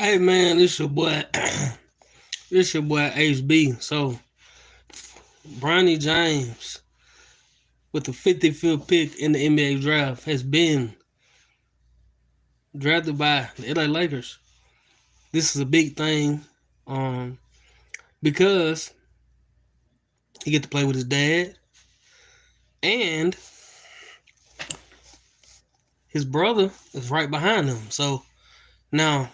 Hey man, this your boy. This your boy HB. So Bronny James with the 55th pick in the NBA draft has been drafted by the LA Lakers. This is a big thing, um, because he get to play with his dad and his brother is right behind him. So now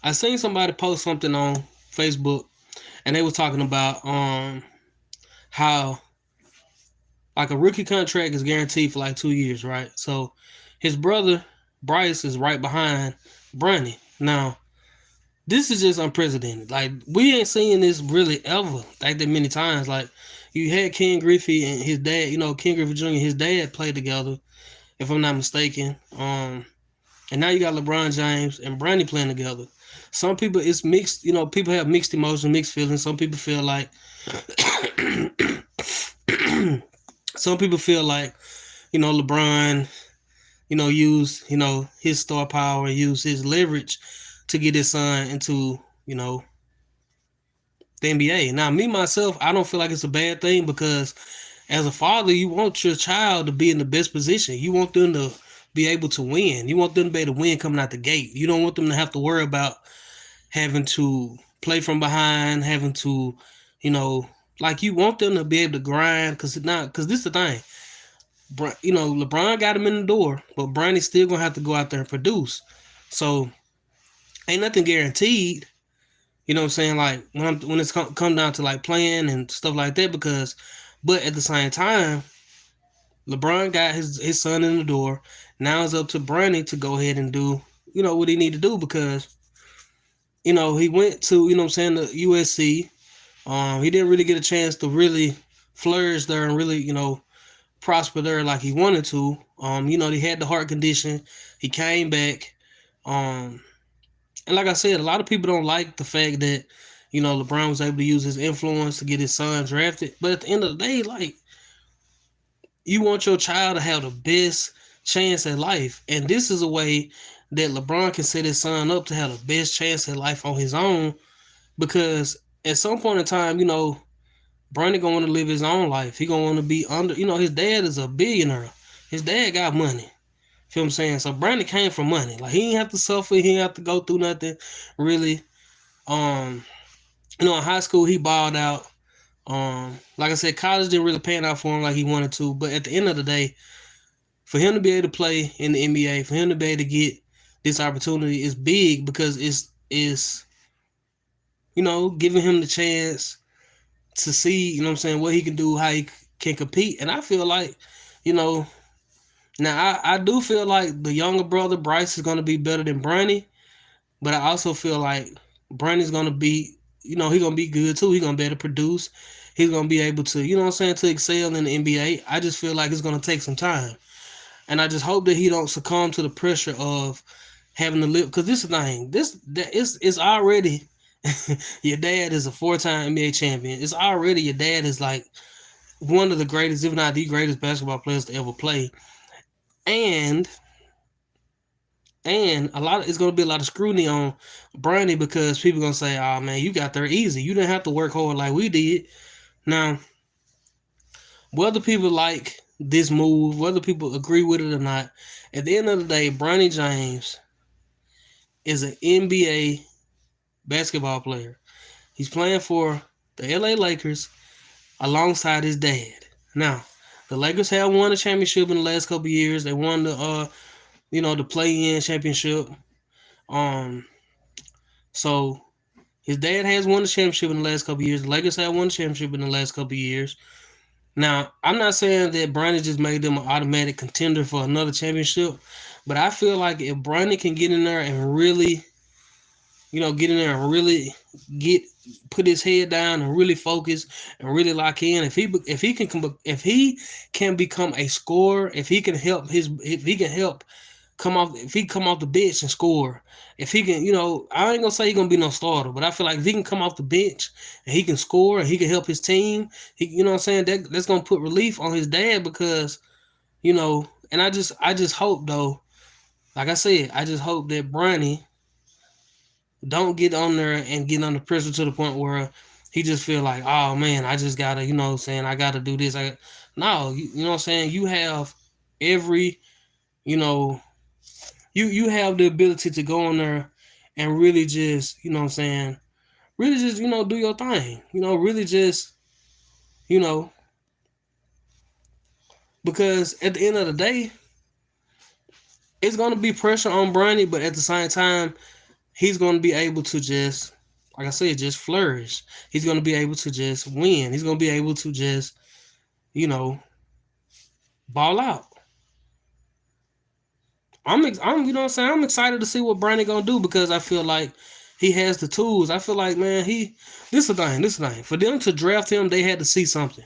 I seen somebody post something on Facebook and they was talking about how like a rookie contract is guaranteed for like 2 years, right? So his brother Bryce is right behind Bronny. Now, this is just unprecedented. Like we ain't seen this really ever like that many times. Like you had Ken Griffey and his dad, Ken Griffey Jr. his dad played together, if I'm not mistaken. And now you got LeBron James and Bronny playing together. Some people it's mixed, people have mixed emotions, mixed feelings. Some people feel like some people feel like, LeBron, use, his star power and use his leverage to get his son into, the NBA. Now, me myself, I don't feel like it's a bad thing because as a father, you want your child to be in the best position. You want them to be able to win. You want them to be able to win coming out the gate. You don't want them to have to worry about having to play from behind, having to, you know, like you want them to be able to grind because this is the thing. LeBron got him in the door, but Bronny's still gonna have to go out there and produce. So ain't nothing guaranteed. You know what I'm saying? Like when it's come down to like playing and stuff like that, but at the same time, LeBron got his son in the door. Now it's up to Bronny to go ahead and do what he need to do because he went to the USC. He didn't really get a chance to really flourish there and really prosper there like he wanted to. He had the heart condition. He came back. Um, and like I said, a lot of people don't like the fact that LeBron was able to use his influence to get his son drafted. But at the end of the day, like you want your child to have the best chance at life, and this is a way that LeBron can set his son up to have the best chance at life on his own. Because at some point in time, Bronny gonna want to live his own life. He gonna want to be under. His dad is a billionaire. His dad got money. Feel what I'm saying? So Bronny came from money. Like he didn't have to suffer. He didn't have to go through nothing really. Um, in high school he balled out. Like I said, college didn't really pan out for him like he wanted to. But at the end of the day, for him to be able to play in the NBA, for him to be able to get this opportunity is big because it's giving him the chance to see, what he can do, how he can compete. And I feel like, now I do feel like the younger brother Bryce is gonna be better than Bronny, but I also feel like Bronny's gonna be, he's gonna be good too. He's gonna be able to produce. He's gonna be able to, to excel in the NBA. I just feel like it's gonna take some time. And I just hope that he don't succumb to the pressure of having to live. Because this is the thing, it's already your dad is a 4-time NBA champion. It's already your dad is like one of the greatest, if not the greatest, basketball players to ever play. And it's gonna be a lot of scrutiny on Bronny because people gonna say, "Oh man, you got there easy. You didn't have to work hard like we did." Now, whether people like this move, whether people agree with it or not, at the end of the day, Bronny James is an NBA basketball player. He's playing for the LA Lakers alongside his dad. Now, the Lakers have won a championship in the last couple of years. They won the play-in championship. Um, so his dad has won the championship in the last couple of years. The Lakers have won the championship in the last couple of years. Now, I'm not saying that Bronny just made them an automatic contender for another championship, but I feel like if Bronny can get in there and really, get in there and really put his head down and really focus and really lock in, if he can become a scorer, if he can come off the bench and score, if he can, I ain't gonna say he's gonna be no starter, but I feel like if he can come off the bench and he can score and he can help his team, you know what I'm saying, that's gonna put relief on his dad because, and I just hope though, like I said, I just hope that Bronny Don't get on there and get under pressure to the point where he just feel like, oh man, I just gotta, saying I gotta do this. No, you know what I'm saying. You have every, you know, you have the ability to go on there and really just, really just, do your thing. Really just, you know, because at the end of the day, it's gonna be pressure on Bronny, but at the same time, he's gonna be able to just, like I said, just flourish. He's gonna be able to just win. He's gonna be able to just, you know, ball out. You know what I'm saying? I'm excited to see what Bronny gonna do because I feel like he has the tools. I feel like, man, this thing. For them to draft him, they had to see something.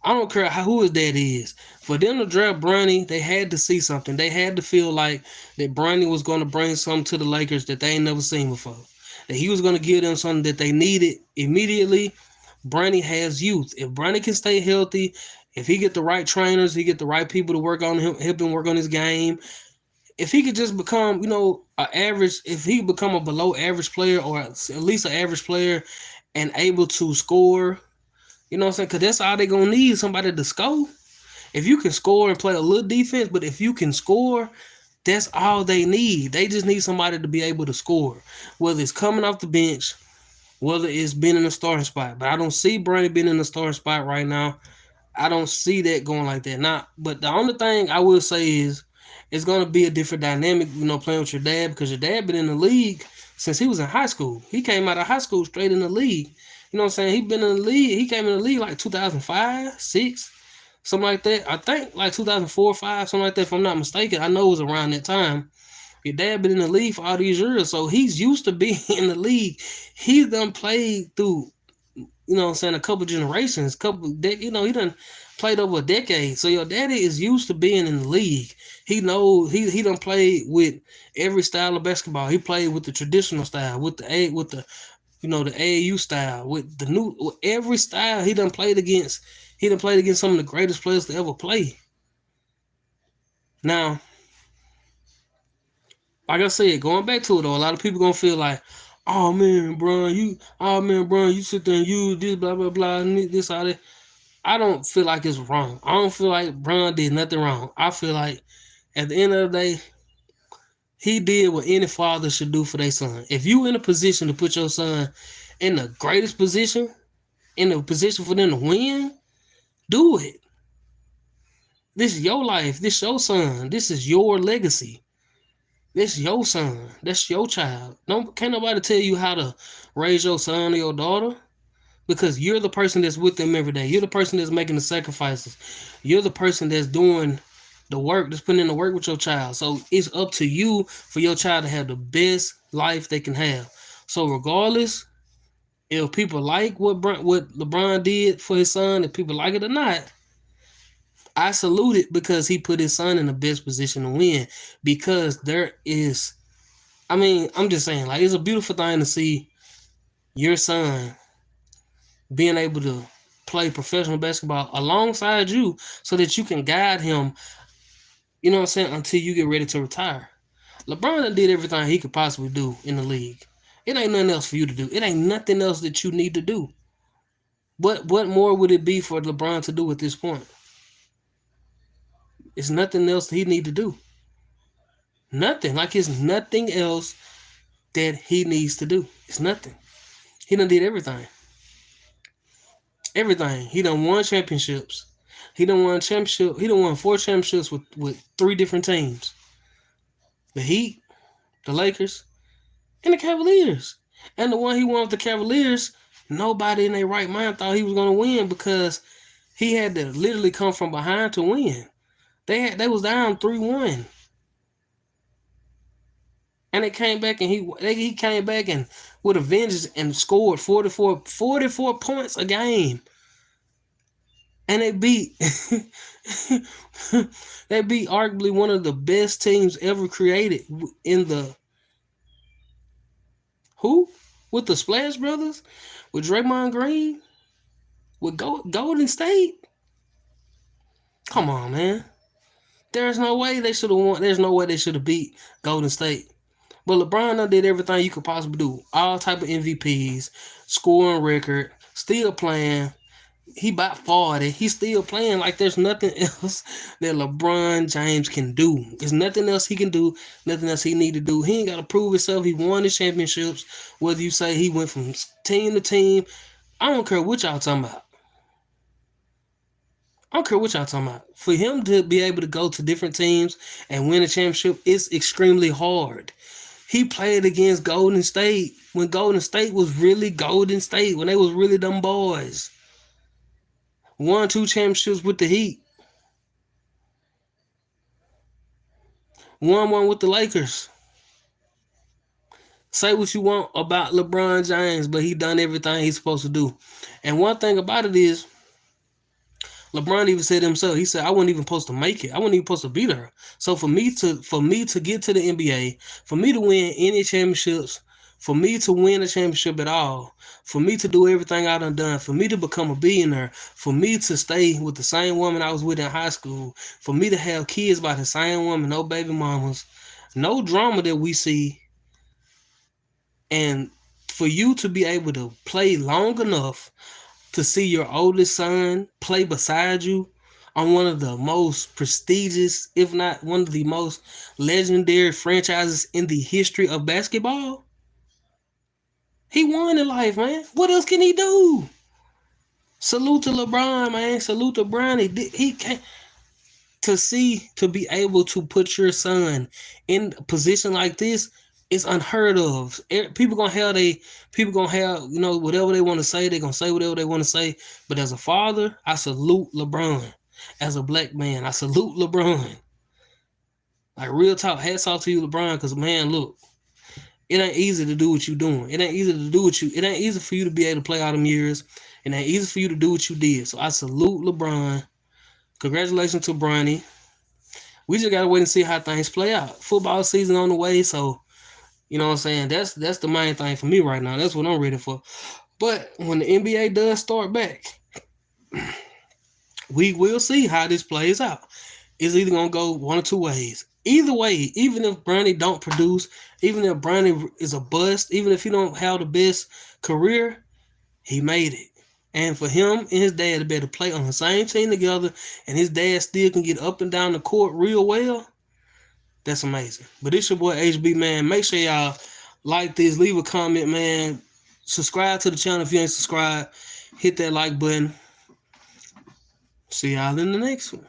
I don't care who his dad is. For them to draft Bronny, they had to see something. They had to feel like that Bronny was going to bring something to the Lakers that they ain't never seen before. That he was going to give them something that they needed immediately. Bronny has youth. If Bronny can stay healthy, if he get the right trainers, he get the right people to work on him, help him work on his game, if he could just become, if he become a below average player or at least an average player and able to score, you know what I'm saying? Because that's all they're going to need, somebody to score. If you can score and play a little defense, but if you can score, that's all they need. They just need somebody to be able to score, whether it's coming off the bench, whether it's being in the starting spot. But I don't see Bronny being in the starting spot right now. I don't see that going like that. Now, but the only thing I will say is it's gonna be a different dynamic, playing with your dad because your dad been in the league since he was in high school. He came out of high school straight in the league. You know what I'm saying? He been in the league. He came in the league like 2005, 6, something like that. I think like 2004, 5, something like that. If I'm not mistaken, I know it was around that time. Your dad been in the league for all these years, so he's used to being in the league. He's done played through, what I'm saying, a couple generations, he done played over a decade. So your daddy is used to being in the league. He knows he done played with every style of basketball. He played with the traditional style, with the the AAU style, with with every style he done played against. He done played against some of the greatest players to ever play. Now, like I said, going back to it though, a lot of people gonna feel like, oh man, bro, you sit there and you this blah blah blah and this all that. I don't feel like it's wrong. I don't feel like Bron did nothing wrong. I feel like at the end of the day, he did what any father should do for their son. If you in a position to put your son in the greatest position, in a position for them to win, do it. This is your life. This is your son. This is your legacy. This is your son. That's your child. Can't nobody tell you how to raise your son or your daughter. Because you're the person that's with them every day. You're the person that's making the sacrifices. You're the person that's doing the work, that's putting in the work with your child. So it's up to you for your child to have the best life they can have. So regardless, if people like what LeBron did for his son, if people like it or not, I salute it because he put his son in the best position to win. Because I'm just saying, like, it's a beautiful thing to see your son being able to play professional basketball alongside you so that you can guide him, you know what I'm saying, until you get ready to retire. LeBron did everything he could possibly do in the league. It ain't nothing else for you to do. It ain't nothing else that you need to do. What more would it be for LeBron to do at this point? It's nothing else he need to do. Nothing. Like it's nothing else that he needs to do. It's nothing. He done did everything. Everything. He done won championships. He done won 4 championships with 3 different teams. The Heat, the Lakers, and the Cavaliers. And the one he won with the Cavaliers, nobody in their right mind thought he was gonna win because he had to literally come from behind to win. They was down 3-1. And they came back and he came back and with a vengeance and scored 44 points a game. And they beat they beat arguably one of the best teams ever created in the who? With the Splash Brothers? With Draymond Green? With Golden State? Come on, man. There's no way they should have won. There's no way they should have beat Golden State. But LeBron done did everything you could possibly do. All type of MVPs, scoring record, still playing. He about 40. He's still playing like there's nothing else that LeBron James can do. There's nothing else he can do, nothing else he need to do. He ain't got to prove himself. He won the championships. Whether you say he went from team to team, I don't care what y'all talking about. I don't care what y'all talking about. For him to be able to go to different teams and win a championship, it's extremely hard. He played against Golden State when Golden State was really Golden State, when they was really them boys. Won 2 championships with the Heat. Won one with the Lakers. Say what you want about LeBron James, but he done everything he's supposed to do. And one thing about it is, LeBron even said himself, he said, I wasn't even supposed to make it. I wasn't even supposed to be there. So for me to get to the NBA, for me to win any championships, for me to win a championship at all, for me to do everything I done, for me to become a billionaire, for me to stay with the same woman I was with in high school, for me to have kids by the same woman, no baby mamas, no drama that we see, and for you to be able to play long enough to see your oldest son play beside you on one of the most prestigious, if not one of the most legendary franchises in the history of basketball, he won in life, man. What else can he do? Salute to LeBron, man. Salute to Bronny. He can't to be able to put your son in a position like this is unheard of. People gonna have whatever they want to say. They're gonna say whatever they want to say. But as a father, I salute LeBron. As a black man, I salute LeBron. Like real talk, hats off to you, LeBron. Because man, look, it ain't easy to do what you doing. It ain't easy to do what you. It ain't easy for you to be able to play all them years. It ain't easy for you to do what you did. So I salute LeBron. Congratulations to Bronny. We just gotta wait and see how things play out. Football season on the way, so you know what I'm saying? That's the main thing for me right now. That's what I'm ready for. But when the NBA does start back, we will see how this plays out. It's either gonna go one or two ways. Either way, even if Bronny don't produce, even if Bronny is a bust, even if he don't have the best career, he made it. And for him and his dad to be able to play on the same team together, and his dad still can get up and down the court real well, that's amazing. But it's your boy HB, man. Make sure y'all like this, leave a comment, man. Subscribe to the channel if you ain't subscribed. Hit that like button. See y'all in the next one.